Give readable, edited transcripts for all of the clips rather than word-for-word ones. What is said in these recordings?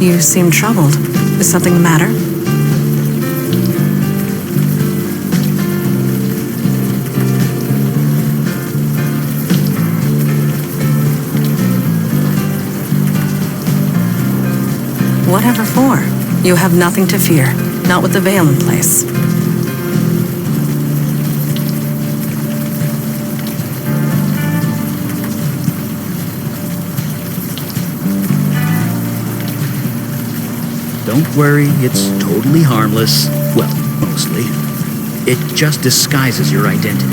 You seem troubled. Is something the matter? Whatever for? You have nothing to fear. Not with the veil in place. Don't worry, it's totally harmless. Well, mostly. It just disguises your identity.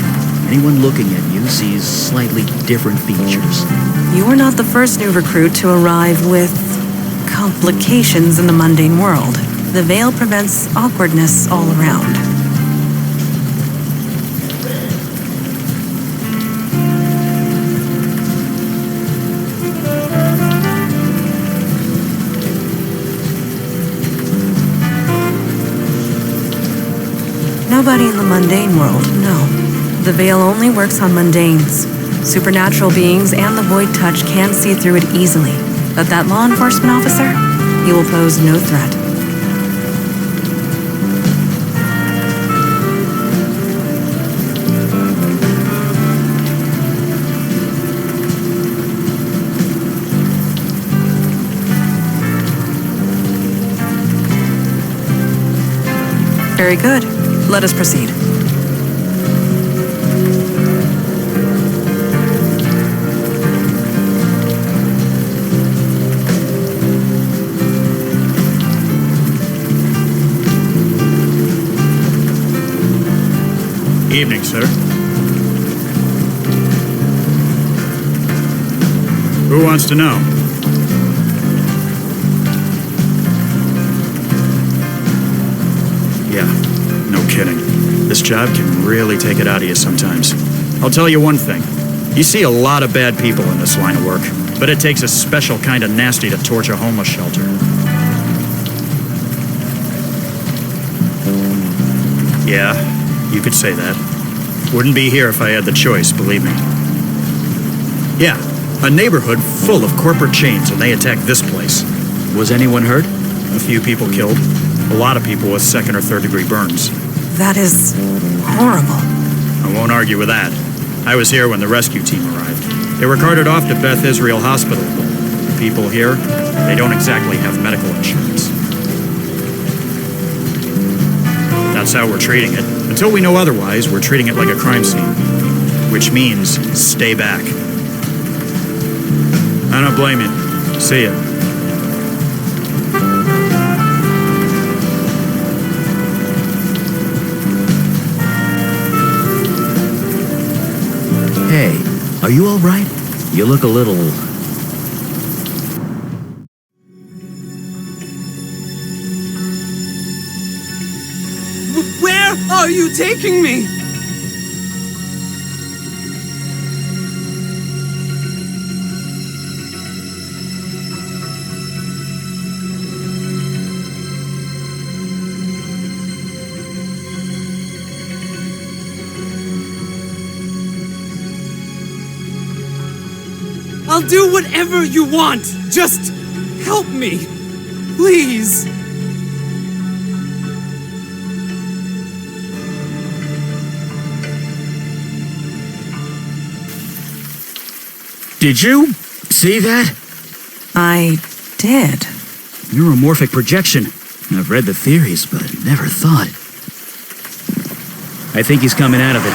Anyone looking at you sees slightly different features. You are not the first new recruit to arrive with complications in the mundane world. The veil prevents awkwardness all around. Nobody in the mundane world, no. The veil only works on mundanes. Supernatural beings and the void touch can see through it easily. But that law enforcement officer, he will pose no threat. Very good. Let us proceed. Evening, sir. Who wants to know? Yeah, no kidding. This job can really take it out of you sometimes. I'll tell you one thing. You see a lot of bad people in this line of work, but it takes a special kind of nasty to torch a homeless shelter. Yeah, you could say that. Wouldn't be here if I had the choice, believe me. Yeah, a neighborhood full of corporate chains, and they attacked this place. Was anyone hurt? A few people killed. A lot of people with second or third degree burns. That is horrible. I won't argue with that. I was here when the rescue team arrived. They were carted off to Beth Israel Hospital. The people here, they don't exactly have medical insurance. That's how we're treating it. Until we know otherwise, we're treating it like a crime scene. Which means, stay back. I don't blame you. See ya. Hey, are you all right? You look a little... Where are you taking me? I'll do whatever you want. Just help me. Please. Did you see that? I did. Neuromorphic projection. I've read the theories, but never thought. I think he's coming out of it.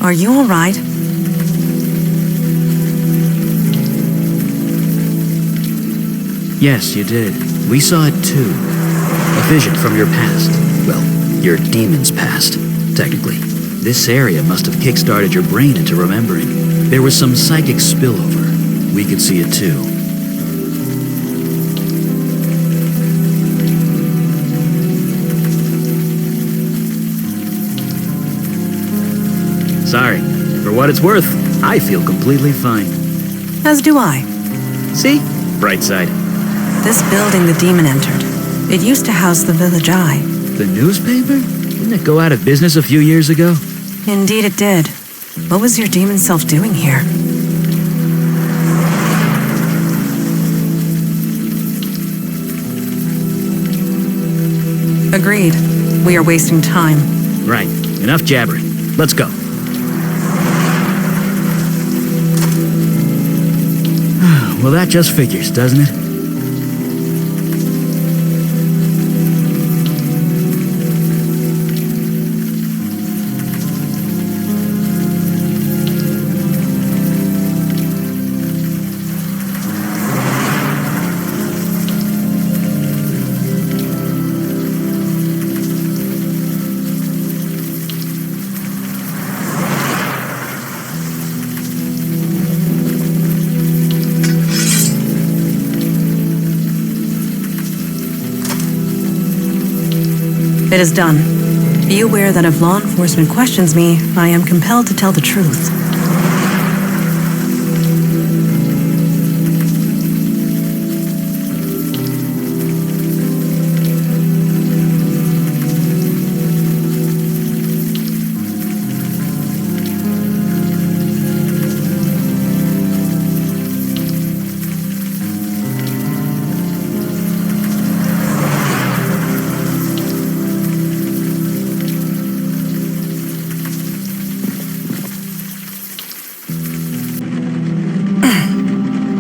Are you all right? Yes, you did. We saw it too. A vision from your past. Well, your demon's past, technically. This area must have kick-started your brain into remembering. There was some psychic spillover. We could see it too. Sorry. For what it's worth, I feel completely fine. As do I. See? Bright side. This building the demon entered. It used to house the Village Eye. The newspaper? Didn't it go out of business a few years ago? Indeed it did. What was your demon self doing here? Agreed. We are wasting time. Right. Enough jabbering. Let's go. Well, that just figures, doesn't it? It is done. Be aware that if law enforcement questions me, I am compelled to tell the truth.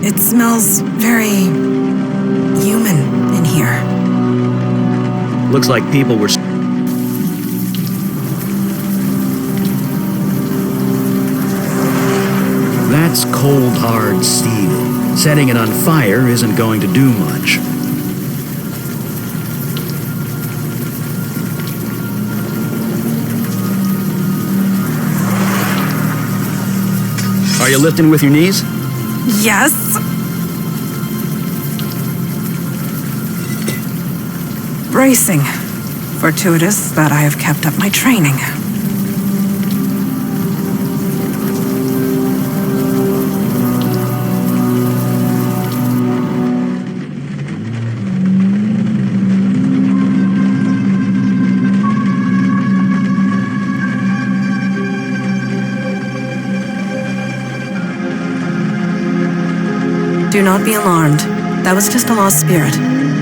It smells very human in here. Looks like people were... That's cold, hard steel. Setting it on fire isn't going to do much. Are you lifting with your knees? Yes? Bracing. Fortuitous that I have kept up my training. Do not be alarmed. That was just a lost spirit.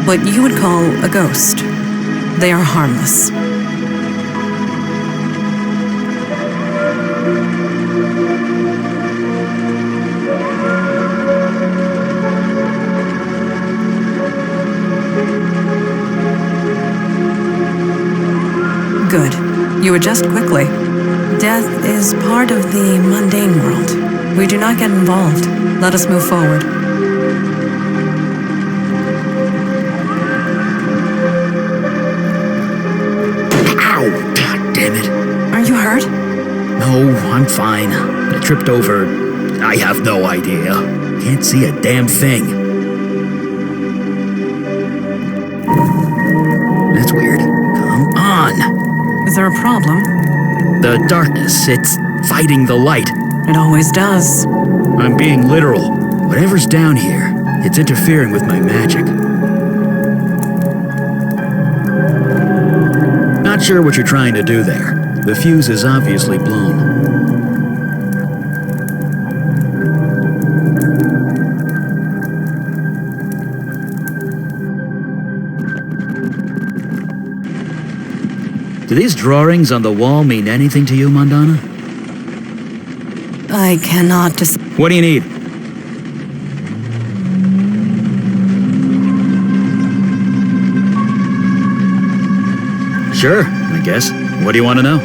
What you would call a ghost. They are harmless. Good. You adjust quickly. Death is part of the mundane world. We do not get involved. Let us move forward. Are you hurt? No, I'm fine. I tripped over... I have no idea. Can't see a damn thing. That's weird. Come on! Is there a problem? The darkness, it's fighting the light. It always does. I'm being literal. Whatever's down here, it's interfering with my magic. Not sure what you're trying to do there. The fuse is obviously blown. Do these drawings on the wall mean anything to you, Mondana? I cannot What do you need? Sure, I guess. What do you want to know?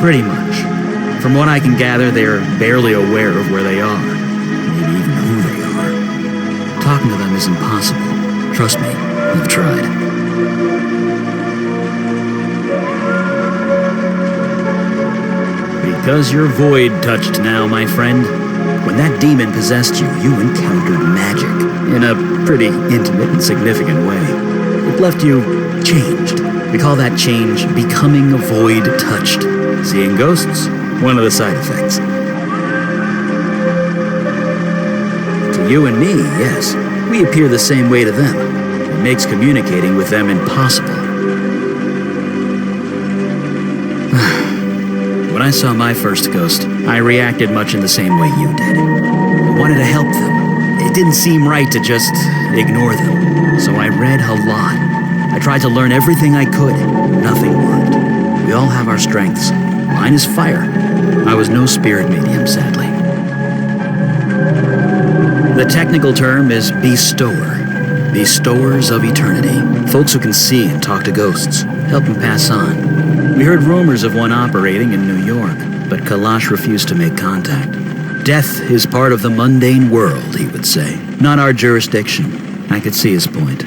Pretty much. From what I can gather, they're barely aware of where they are. Maybe even who they are. Talking to them is impossible. Trust me, I've tried. Because you're void-touched now, my friend. When that demon possessed you, you encountered magic. In a pretty intimate and significant way. It left you changed. We call that change becoming void-touched. Seeing ghosts? One of the side effects. To you and me, yes. We appear the same way to them. It makes communicating with them impossible. When I saw my first ghost, I reacted much in the same way you did. I wanted to help them. It didn't seem right to just ignore them, so I read a lot. I tried to learn everything I could. Nothing worked. We all have our strengths. Mine is fire. I was no spirit medium, sadly. The technical term is bestower. Bestowers of eternity. Folks who can see and talk to ghosts, help them pass on. We heard rumors of one operating in New York, but Kalash refused to make contact. Death is part of the mundane world, he would say. Not our jurisdiction. I could see his point.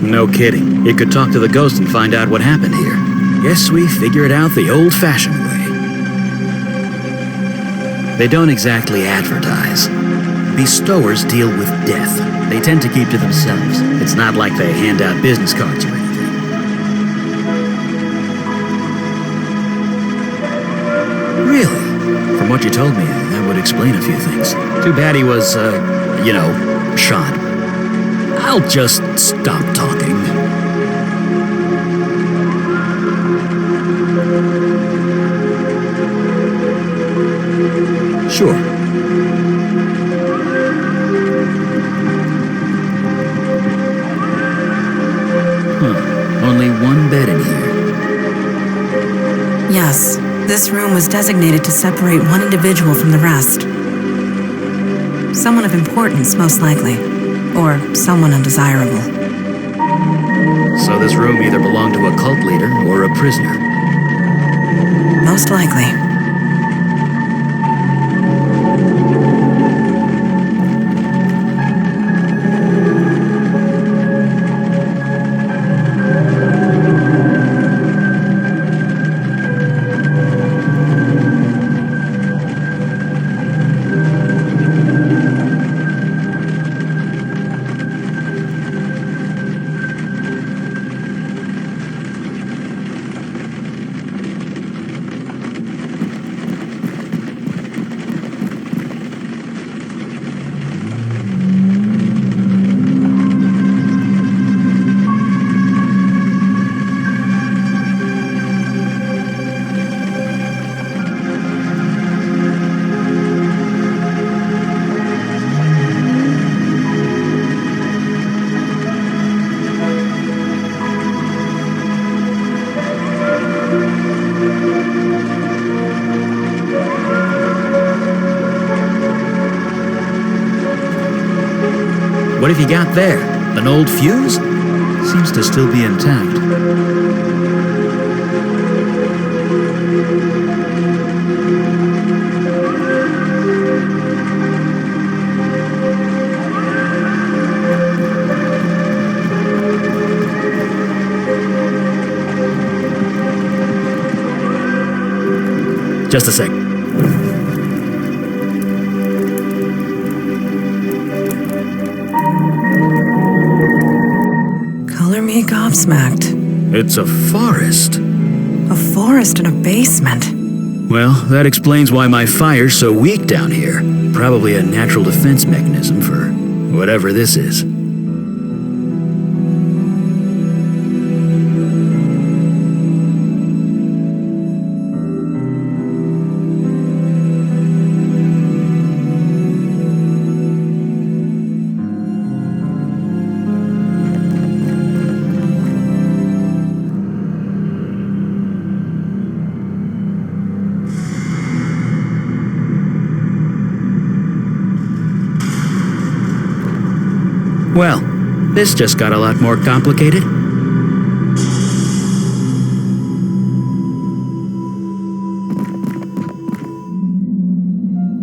No kidding. You could talk to the ghost and find out what happened here. Guess we figure it out the old-fashioned way. They don't exactly advertise. Bestowers deal with death. They tend to keep to themselves. It's not like they hand out business cards or anything. Really? From what you told me, that would explain a few things. Too bad he was, shot. I'll just stop talking. Sure. Only one bed in here. Yes, this room was designated to separate one individual from the rest. Someone of importance, most likely. Or someone undesirable. So this room either belonged to a cult leader or a prisoner. Most likely. What have you got there? An old fuse? Seems to still be intact. Just a sec. Color me gobsmacked. It's a forest. A forest in a basement. Well, that explains why my fire's so weak down here. Probably a natural defense mechanism for whatever this is. Well, this just got a lot more complicated.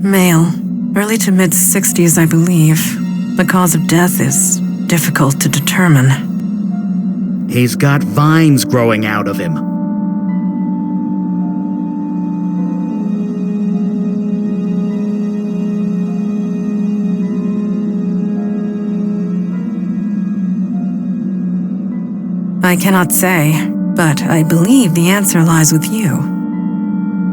Male. Early to mid-60s, I believe. The cause of death is difficult to determine. He's got vines growing out of him. I cannot say, but I believe the answer lies with you.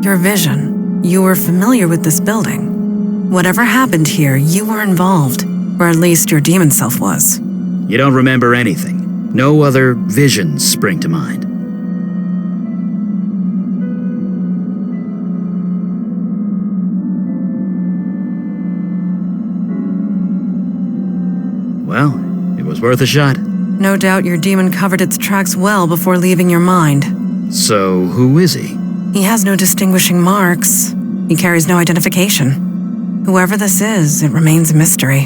Your vision. You were familiar with this building. Whatever happened here, you were involved, or at least your demon self was. You don't remember anything. No other visions spring to mind. Well, it was worth a shot. No doubt your demon covered its tracks well before leaving your mind. So, who is he? He has no distinguishing marks. He carries no identification. Whoever this is, it remains a mystery.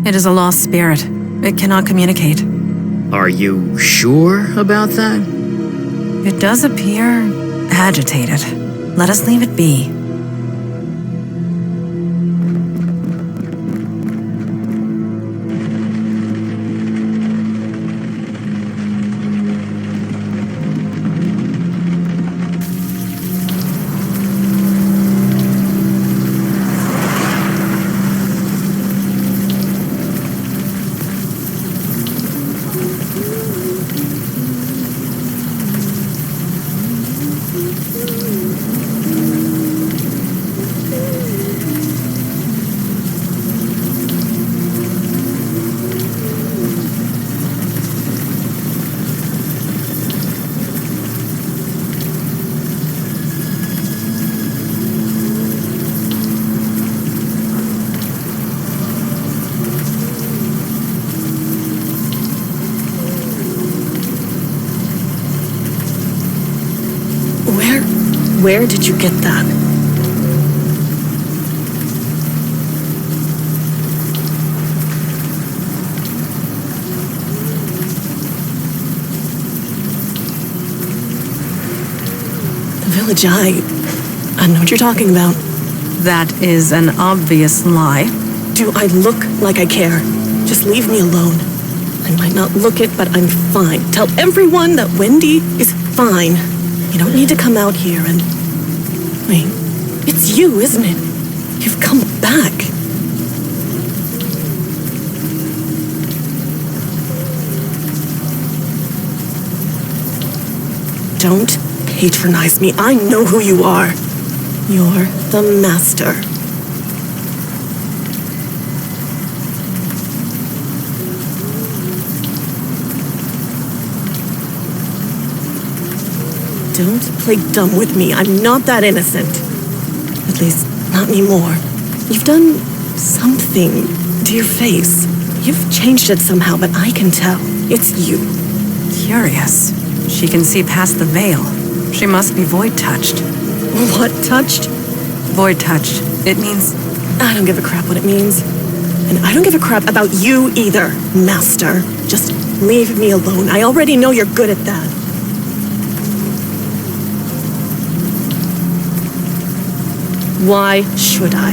It is a lost spirit. It cannot communicate. Are you sure about that? It does appear agitated. Let us leave it be. Where did you get that? The village, I know what you're talking about. That is an obvious lie. Do I look like I care? Just leave me alone. I might not look it, but I'm fine. Tell everyone that Wendy is fine. You don't need to come out here and... Wait, it's you, isn't it? You've come back. Don't patronize me. I know who you are. You're the master. Don't play dumb with me. I'm not that innocent. At least, not anymore. You've done something to your face. You've changed it somehow, but I can tell. It's you. Curious. She can see past the veil. She must be void-touched. What touched? Void-touched. It means... I don't give a crap what it means. And I don't give a crap about you either, master. Just leave me alone. I already know you're good at that. Why should I?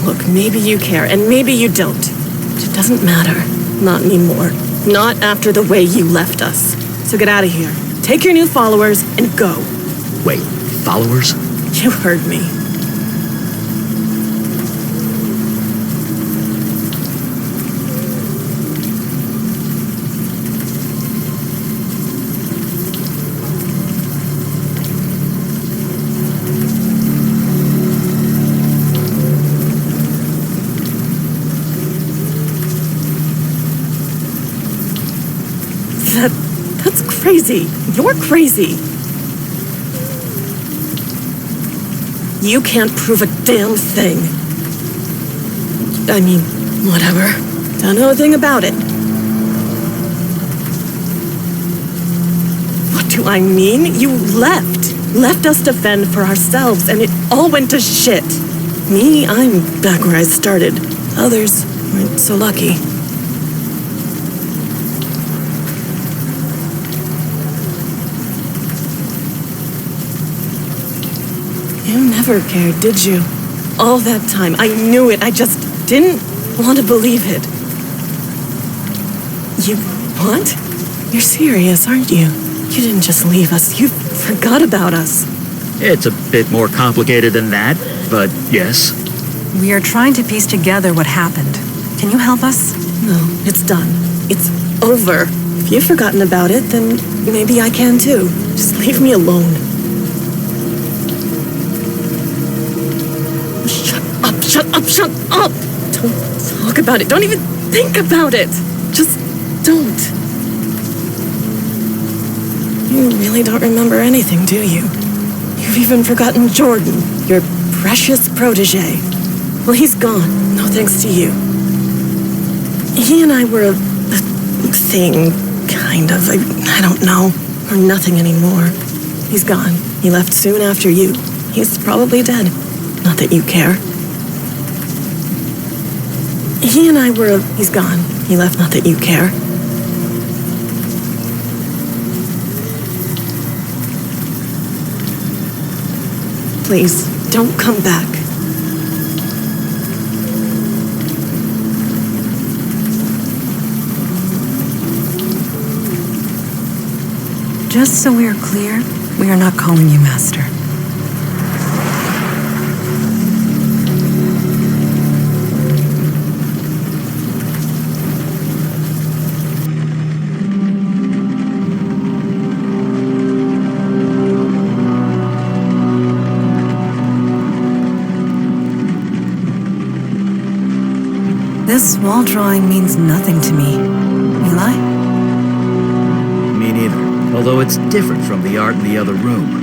Look, maybe you care, and maybe you don't. It doesn't matter. Not anymore. Not after the way you left us. So get out of here. Take your new followers and go. Wait, followers? You heard me. That's crazy. You're crazy. You can't prove a damn thing. I mean, whatever. Don't know a thing about it. What do I mean? You left. Left us to fend for ourselves, and it all went to shit. Me, I'm back where I started. Others weren't so lucky. You never cared, did you? All that time, I knew it. I just didn't want to believe it. You what? You're serious, aren't you? You didn't just leave us. You forgot about us. It's a bit more complicated than that, but yes. We are trying to piece together what happened. Can you help us? No, it's done. It's over. If If you've forgotten about it, then maybe I can too. Just leave me alone. Shut up, shut up, shut up! Don't talk about it. Don't even think about it. Just don't. You really don't remember anything, do you? You've even forgotten Jordan, your precious protege. Well, he's gone. No thanks to you. He and I were a thing, kind of. I don't know. We're nothing anymore. He's gone. He left soon after you. He's probably dead. Not that you care. He and I were He's gone. He left, not that you care. Please, don't come back. Just so we're clear, we are not calling you Master. This wall drawing means nothing to me. Eli? Me neither, although it's different from the art in the other room.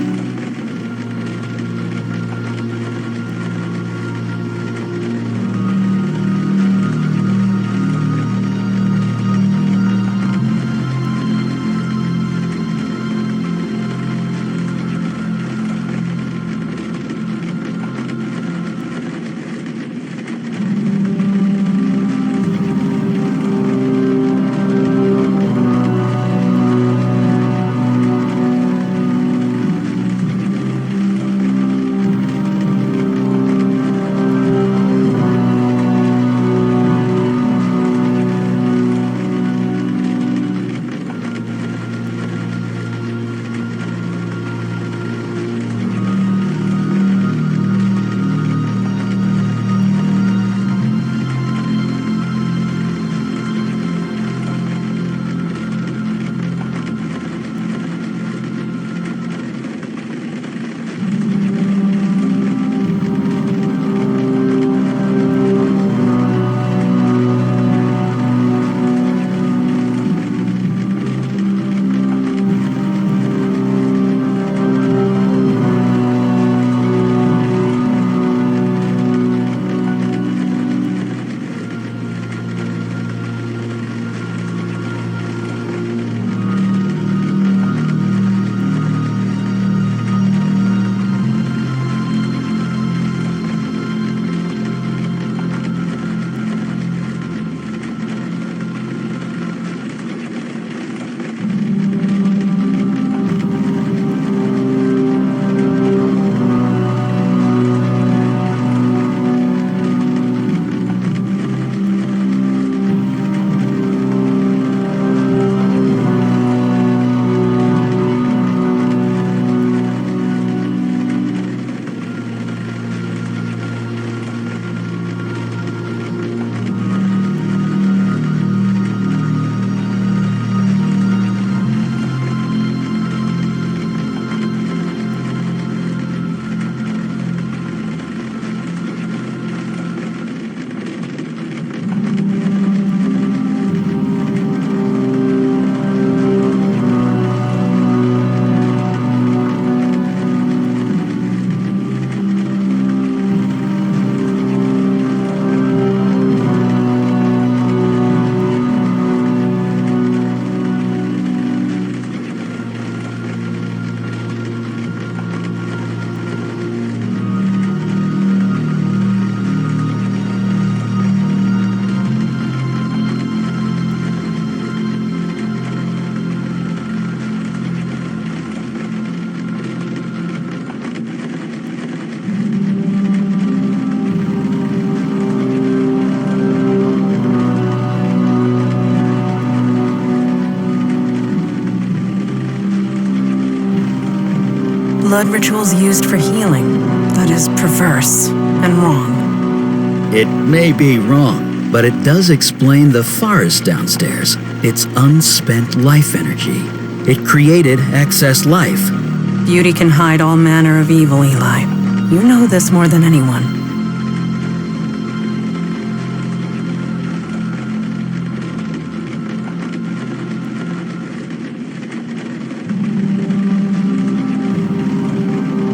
Blood rituals used for healing. That is perverse and wrong. It may be wrong, but it does explain the forest downstairs. It's unspent life energy. It created excess life. Beauty can hide all manner of evil, Eli. You know this more than anyone.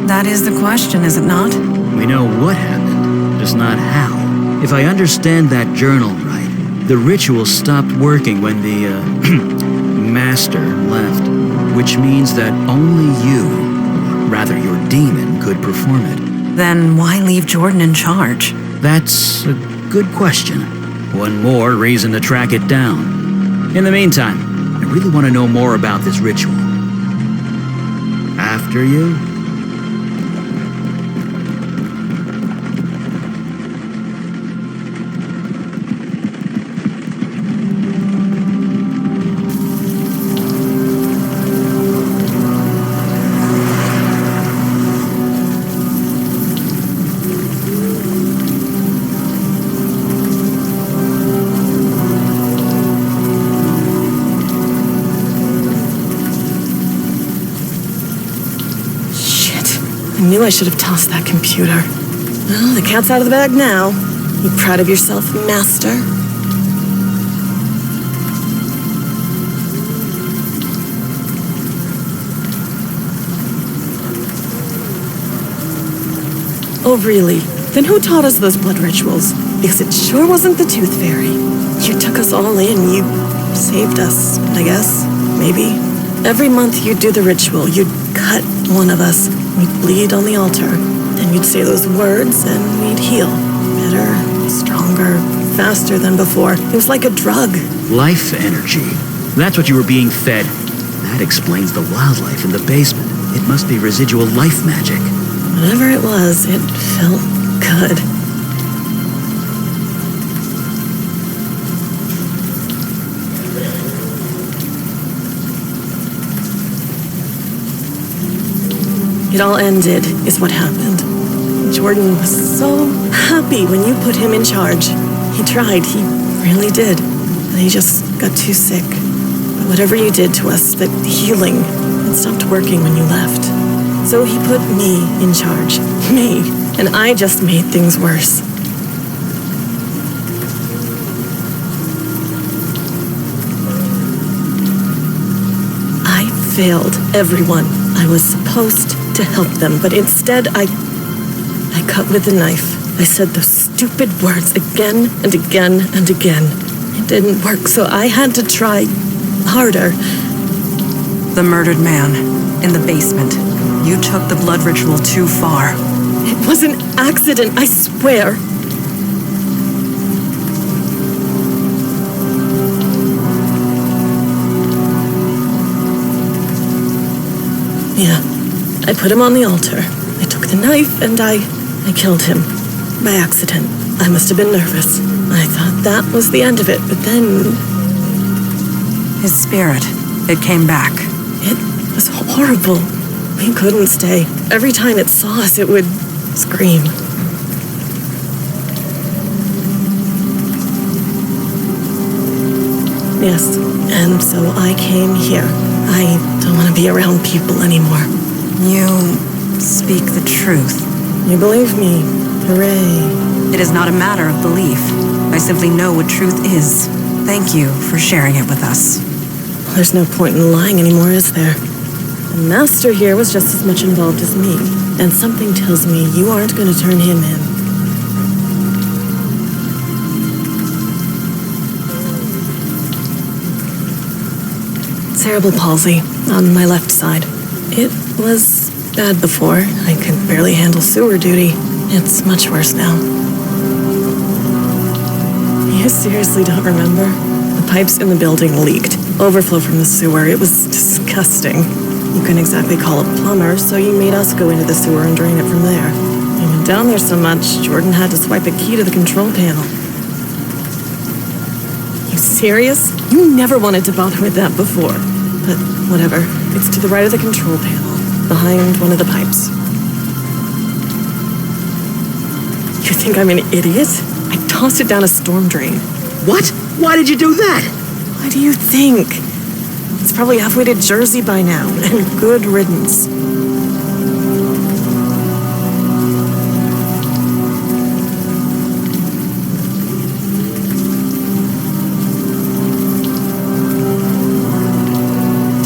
That is the question, is it not? We know what happened, just not how. If I understand that journal right, the ritual stopped working when the, master left, which means that only you, or rather your demon, could perform it. Then why leave Jordan in charge? That's a good question. One more reason to track it down. In the meantime, I really want to know more about this ritual. After you? I knew I should have tossed that computer. Well, the cat's out of the bag now. You proud of yourself, Master? Oh, really? Then who taught us those blood rituals? Because it sure wasn't the Tooth Fairy. You took us all in. You saved us, I guess. Maybe. Every month you'd do the ritual. You'd cut one of us. We'd bleed on the altar. Then you'd say those words and we'd heal. Better, stronger, faster than before. It was like a drug. Life energy. That's what you were being fed. That explains the wildlife in the basement. It must be residual life magic. Whatever it was, it felt good. It all ended, is what happened. Jordan was so happy when you put him in charge. He tried, he really did. But he just got too sick. But whatever you did to us, the healing, it stopped working when you left. So he put me in charge. Me. And I just made things worse. I failed everyone. I was supposed to help them, but instead I cut with a knife. I said those stupid words again and again and again. It didn't work, so I had to try harder. The murdered man in the basement. You took the blood ritual too far. It was an accident, I swear. Yeah, I put him on the altar. I took the knife and I killed him. By accident. I must have been nervous. I thought that was the end of it, but then... His spirit, it came back. It was horrible. We couldn't stay. Every time it saw us, it would scream. Yes, and so I came here. I don't want to be around people anymore. You speak the truth. You believe me. Hooray. It is not a matter of belief. I simply know what truth is. Thank you for sharing it with us. Well, there's no point in lying anymore, is there? The Master here was just as much involved as me, and something tells me you aren't going to turn him in. Cerebral palsy on my left side. It was bad before. I could barely handle sewer duty. It's much worse now. You seriously don't remember? The pipes in the building leaked. Overflow from the sewer. It was disgusting. You couldn't exactly call a plumber, so you made us go into the sewer and drain it from there. We went down there so much, Jordan had to swipe a key to the control panel. You serious? You never wanted to bother with that before. But whatever. It's to the right of the control panel, behind one of the pipes. You think I'm an idiot? I tossed it down a storm drain. What? Why did you do that? What do you think? It's probably halfway to Jersey by now, and good riddance.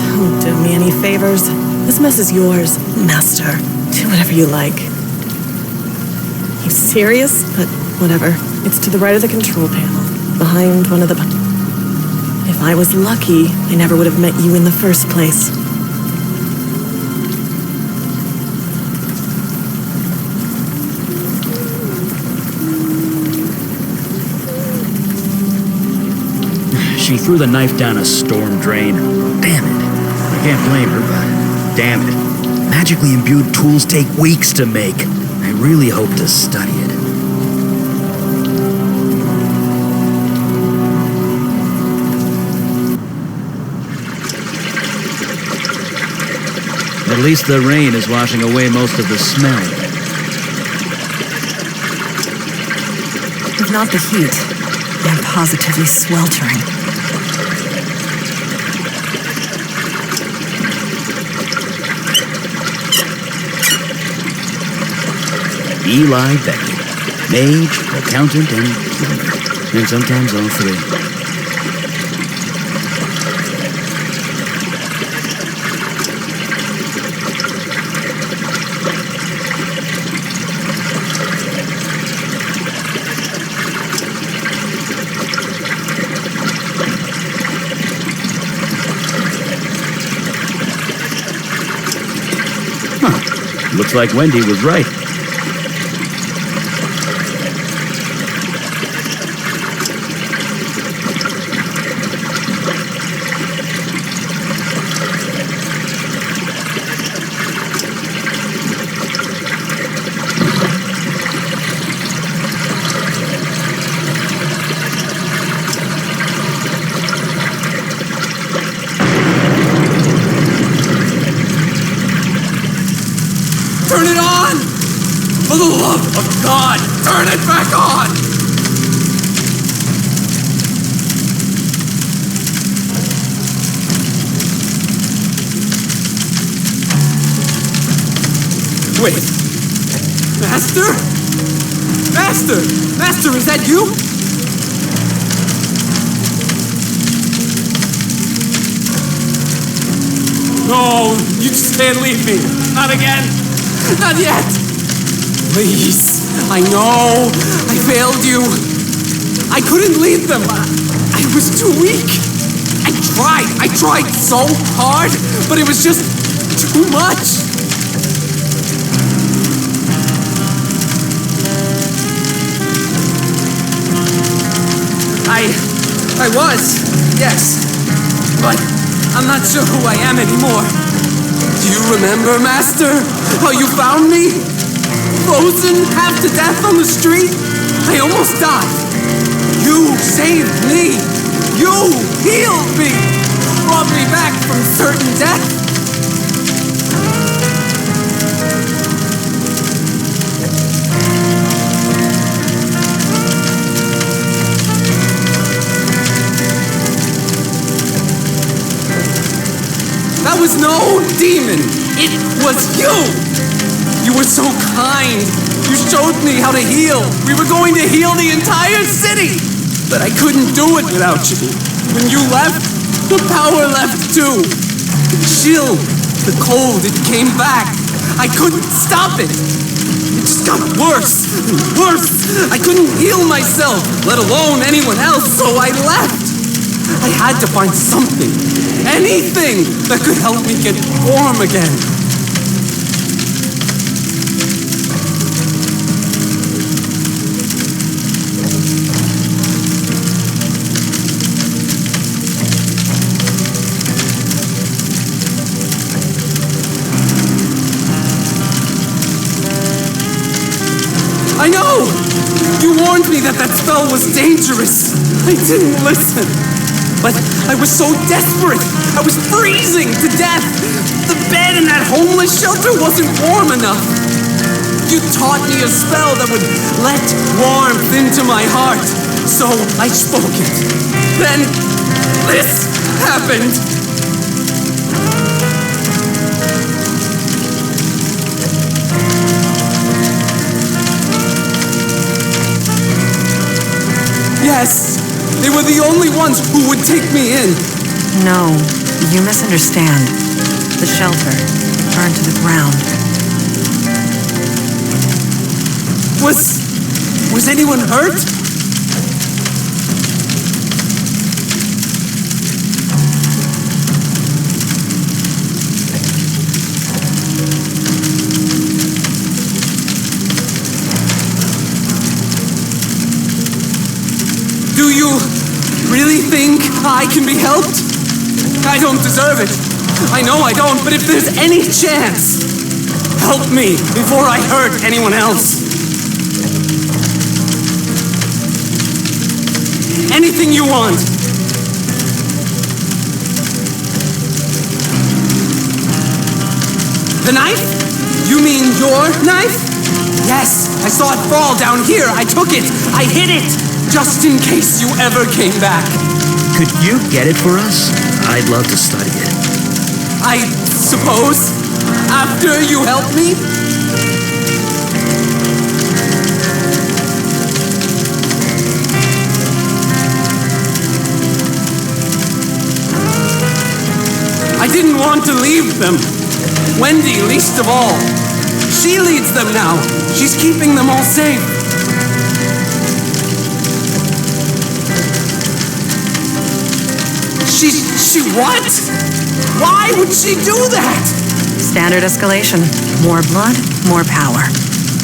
Don't do me any favors. This mess is yours, Master. Do whatever you like. You serious? But whatever. It's to the right of the control panel, behind one of the buttons. If I was lucky, I never would have met you in the first place. She threw the knife down a storm drain. Damn it. I can't blame her, but damn it. Magically imbued tools take weeks to make. I really hope to study it. At least the rain is washing away most of the smell. If not the heat, I'm positively sweltering. Eli Beckett, mage, accountant, and plumber. And sometimes all three. Looks like Wendy was right. Turn it on! For the love of God, turn it back on! Wait. Master? Master! Master, is that you? No, you just can't leave me. Not again. Not yet! Please, I know, I failed you. I couldn't lead them. I was too weak. I tried so hard, but it was just too much. I was, yes, but I'm not sure who I am anymore. Do you remember, Master, how you found me? Frozen, half to death on the street? I almost died. You saved me. You healed me. Brought me back from certain death. That was no demon. It was you. You were so kind. You showed me how to heal. We were going to heal the entire city. But I couldn't do it without you. When you left, the power left too. The chill, the cold, it came back. I couldn't stop it. It just got worse and worse. I couldn't heal myself, let alone anyone else, so I left. I had to find something, anything that could help me get warm again. I know! You warned me that spell was dangerous. I didn't listen. But I was so desperate. I was freezing to death. The bed in that homeless shelter wasn't warm enough. You taught me a spell that would let warmth into my heart. So I spoke it. Then this happened. Yes, they were the only ones who would take me in. No, you misunderstand. The shelter burned to the ground. Was anyone hurt? Do you really think I can be helped? I don't deserve it. I know I don't, but if there's any chance, help me before I hurt anyone else. Anything you want. The knife? You mean your knife? Yes, I saw it fall down here. I took it. I hid it. Just in case you ever came back. Could you get it for us? I'd love to study it. I suppose. After you help me? I didn't want to leave them. Wendy, least of all. She leads them now. She's keeping them all safe. She what? Why would she do that? Standard escalation. More blood, more power.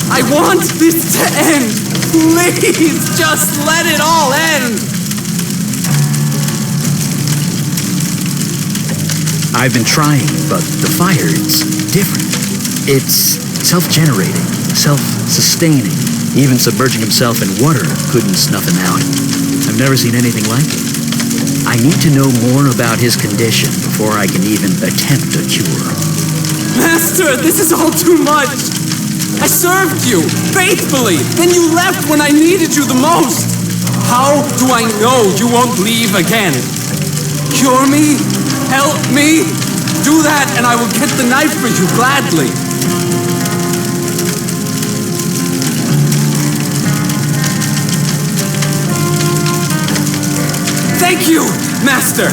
I want this to end. Please, just let it all end. I've been trying, but the fire, it's different. It's self-generating, self-sustaining. Even submerging himself in water couldn't snuff him out. I've never seen anything like it. I need to know more about his condition before I can even attempt a cure. Master, this is all too much. I served you faithfully, then you left when I needed you the most. How do I know you won't leave again? Cure me? Help me? Do that and I will get the knife for you gladly. Thank you, Master!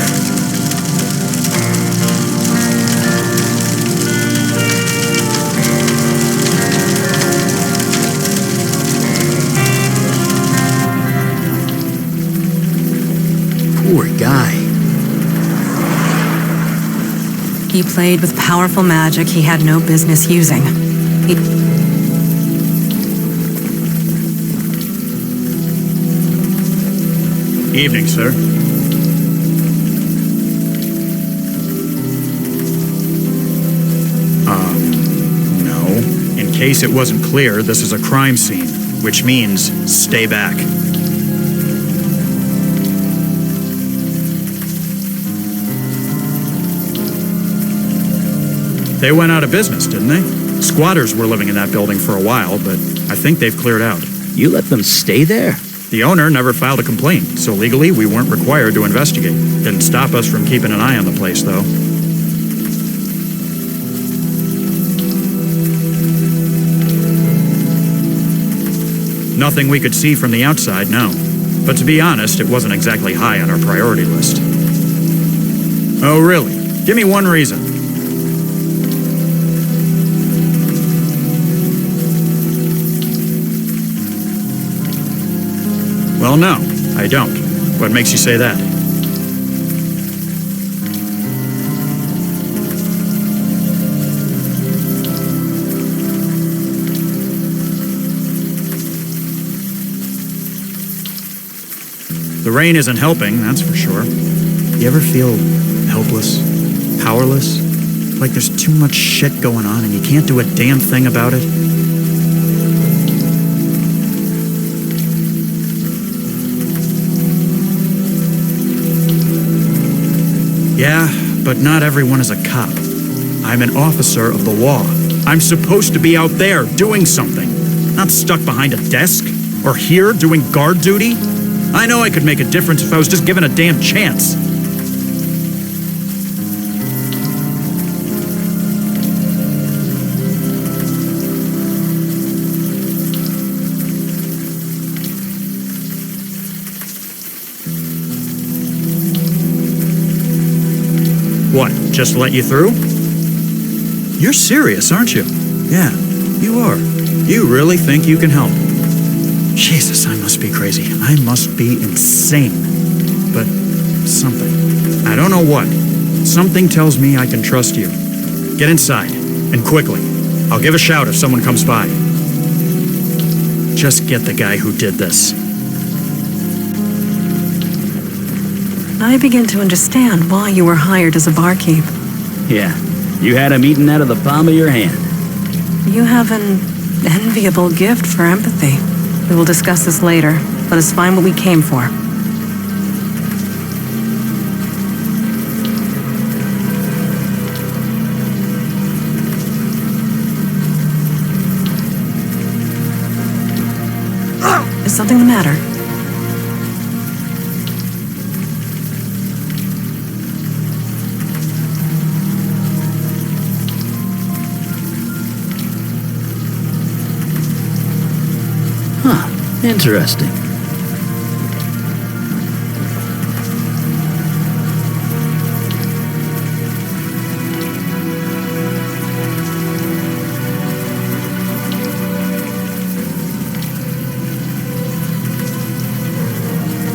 Poor guy. He played with powerful magic he had no business using. Evening, sir. No. In case it wasn't clear, this is a crime scene, which means stay back. They went out of business, didn't they? Squatters were living in that building for a while, but I think they've cleared out. You let them stay there? The owner never filed a complaint, so legally we weren't required to investigate. Didn't stop us from keeping an eye on the place, though. Nothing we could see from the outside, no. But to be honest, it wasn't exactly high on our priority list. Oh, really? Give me one reason. Well, no, I don't. What makes you say that? The rain isn't helping, that's for sure. You ever feel helpless? Powerless? Like there's too much shit going on and you can't do a damn thing about it? Yeah, but not everyone is a cop. I'm an officer of the law. I'm supposed to be out there doing something, not stuck behind a desk or here doing guard duty. I know I could make a difference if I was just given a damn chance. Just let you through? You're serious, aren't you? Yeah, you are. You really think you can help? Jesus, I must be crazy. I must be insane. But something. I don't know what. Something tells me I can trust you. Get inside, and quickly. I'll give a shout if someone comes by. Just get the guy who did this. I begin to understand why you were hired as a barkeep. Yeah, you had him eaten out of the palm of your hand. You have an enviable gift for empathy. We will discuss this later. Let us find what we came for. Is something the matter? Huh, interesting.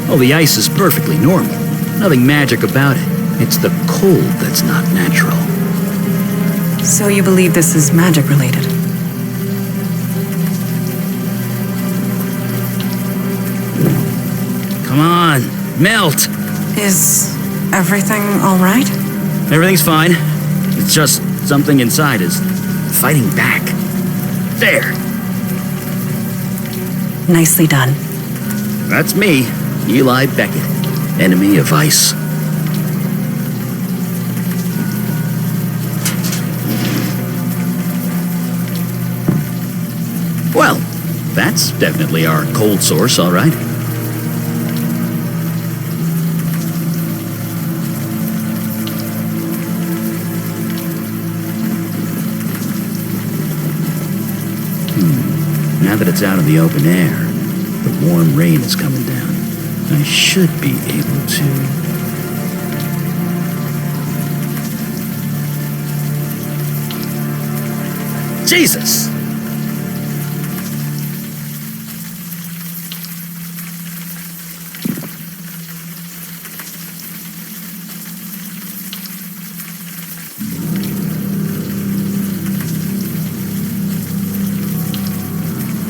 Oh, the ice is perfectly normal. Nothing magic about it. It's the cold that's not natural. So you believe this is magic related? Come on, melt! Is everything all right? Everything's fine. It's just something inside is fighting back. There! Nicely done. That's me, Eli Beckett, enemy of ice. Well, that's definitely our cold source, all right. Now that it's out in the open air, the warm rain is coming down. I should be able to... Jesus!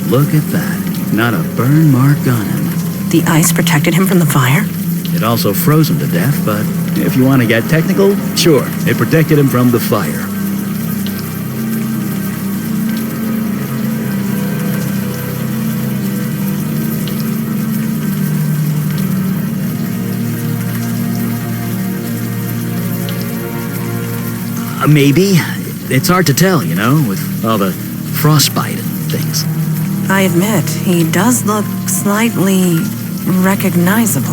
Look at that. Not a burn mark on him. The ice protected him from the fire? It also froze him to death, but if you want to get technical, sure, it protected him from the fire. Maybe. It's hard to tell, you know, with all the frostbite and things. I admit, he does look slightly recognizable,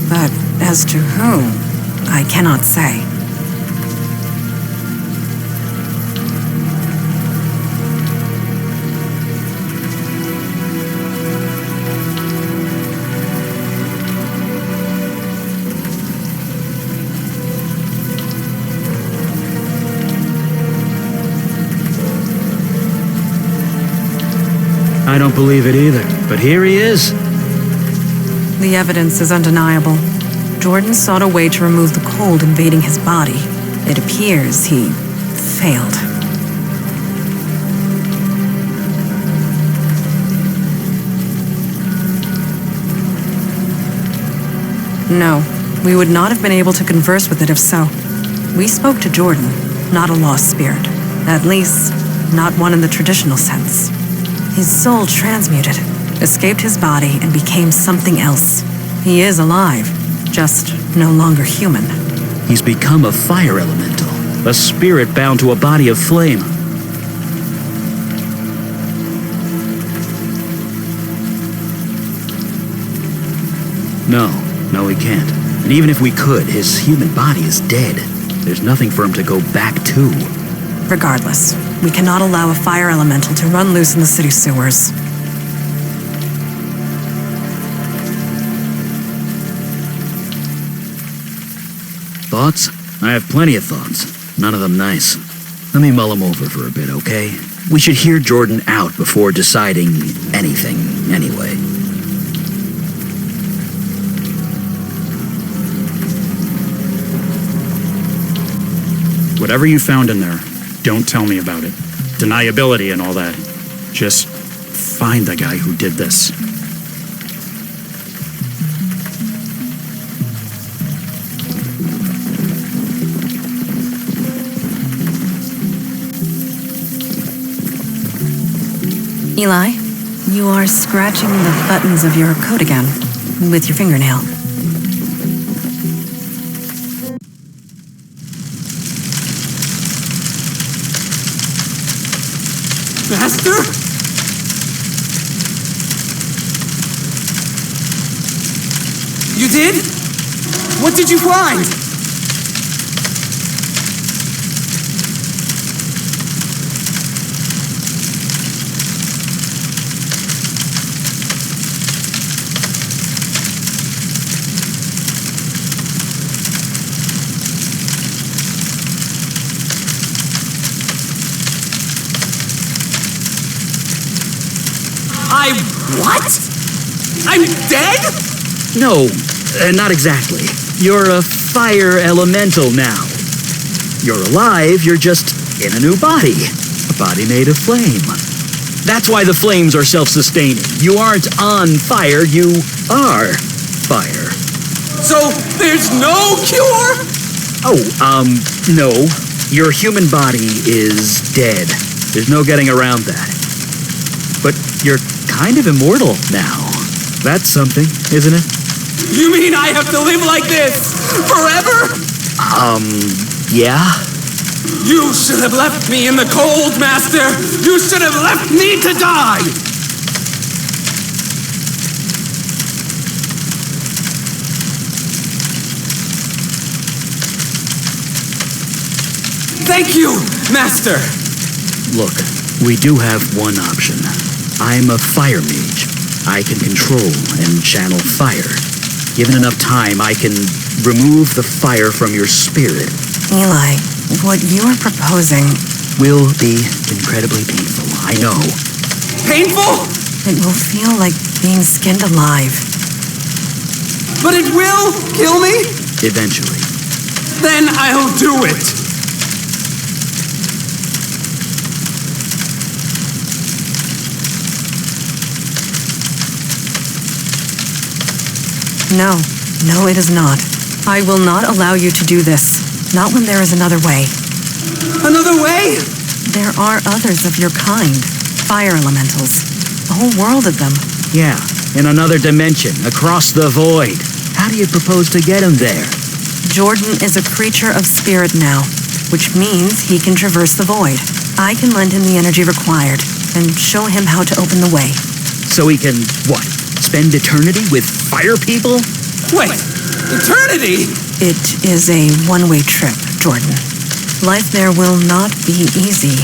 but as to who, I cannot say. I don't believe it either, but here he is. The evidence is undeniable. Jordan sought a way to remove the cold invading his body. It appears he failed. No, we would not have been able to converse with it if so. We spoke to Jordan, not a lost spirit. At least, not one in the traditional sense. His soul transmuted, escaped his body, and became something else. He is alive, just no longer human. He's become a fire elemental, a spirit bound to a body of flame. No, we can't. And even if we could, his human body is dead. There's nothing for him to go back to. Regardless, we cannot allow a fire elemental to run loose in the city sewers. Thoughts? I have plenty of thoughts. None of them nice. Let me mull them over for a bit, okay? We should hear Jordan out before deciding anything, anyway. Whatever you found in there, don't tell me about it. Deniability and all that. Just find the guy who did this. Eli, you are scratching the buttons of your coat again with your fingernail. Master? You did? What did you find? What? I'm dead? No, not exactly. You're a fire elemental now. You're alive, you're just in a new body. A body made of flame. That's why the flames are self-sustaining. You aren't on fire, you are fire. So there's no cure? No. Your human body is dead. There's no getting around that. But you're kind of immortal now. That's something, isn't it? You mean I have to live like this forever? Yeah? You should have left me in the cold, Master! You should have left me to die! Thank you, Master! Look, we do have one option. I'm a fire mage. I can control and channel fire. Given enough time, I can remove the fire from your spirit. Eli, what you are proposing... Will be incredibly painful, I know. Painful? It will feel like being skinned alive. But it will kill me? Eventually. Then I'll do it! No, it is not. I will not allow you to do this. Not when there is another way. Another way? There are others of your kind. Fire elementals. A whole world of them. Yeah, in another dimension, across the void. How do you propose to get him there? Jordan is a creature of spirit now, which means he can traverse the void. I can lend him the energy required and show him how to open the way. So he can, what, spend eternity with fire people? Wait, eternity? It is a one-way trip, Jordan. Life there will not be easy,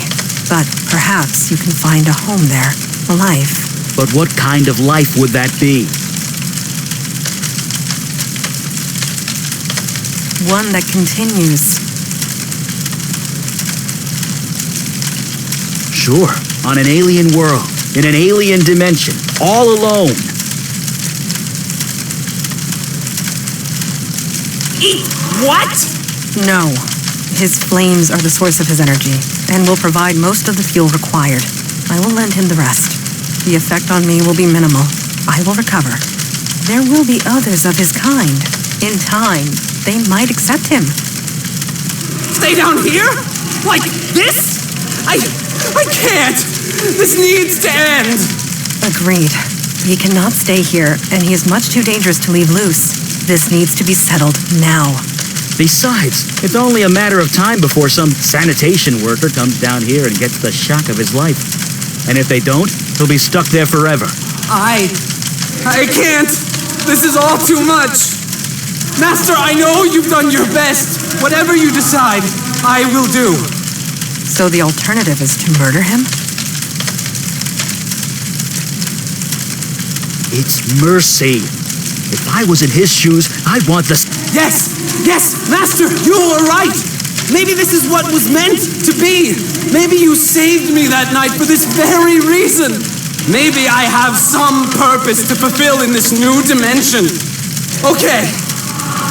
but perhaps you can find a home there, a life. But what kind of life would that be? One that continues. Sure, on an alien world, in an alien dimension, all alone. Eat what? No. His flames are the source of his energy, and will provide most of the fuel required. I will lend him the rest. The effect on me will be minimal. I will recover. There will be others of his kind. In time, they might accept him. Stay down here? Like this? I can't! This needs to end! Agreed. He cannot stay here, and he is much too dangerous to leave loose. This needs to be settled now. Besides, it's only a matter of time before some sanitation worker comes down here and gets the shock of his life. And if they don't, he'll be stuck there forever. I can't! This is all too much! Master, I know you've done your best. Whatever you decide, I will do. So the alternative is to murder him? It's mercy. If I was in his shoes, I'd want this. Yes! Yes! Master, you were right! Maybe this is what was meant to be! Maybe you saved me that night for this very reason! Maybe I have some purpose to fulfill in this new dimension. Okay,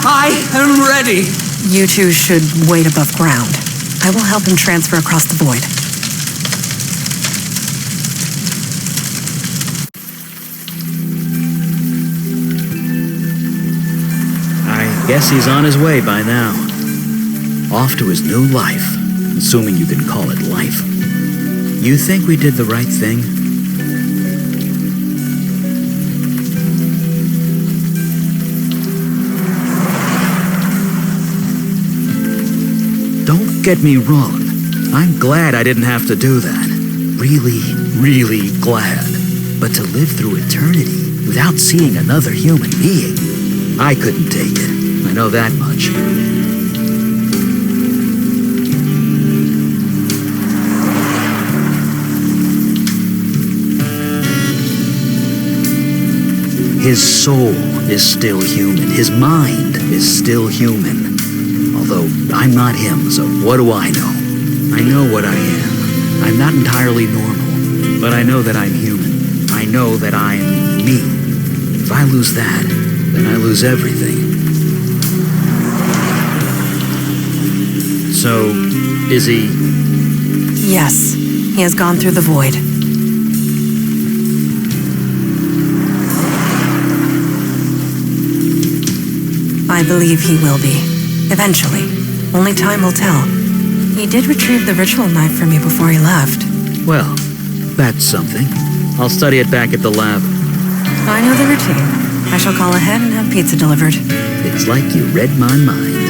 I am ready. You two should wait above ground. I will help him transfer across the void. I guess he's on his way by now. Off to his new life, assuming you can call it life. You think we did the right thing? Don't get me wrong. I'm glad I didn't have to do that. Really, really glad. But to live through eternity without seeing another human being, I couldn't take it. I know that much. His soul is still human. His mind is still human. Although I'm not him, so what do I know? I know what I am. I'm not entirely normal, but I know that I'm human. I know that I'm me. If I lose that, then I lose everything. So, is he... Yes, he has gone through the void. I believe he will be. Eventually. Only time will tell. He did retrieve the ritual knife for me before he left. Well, that's something. I'll study it back at the lab. I know the routine. I shall call ahead and have pizza delivered. It's like you read my mind.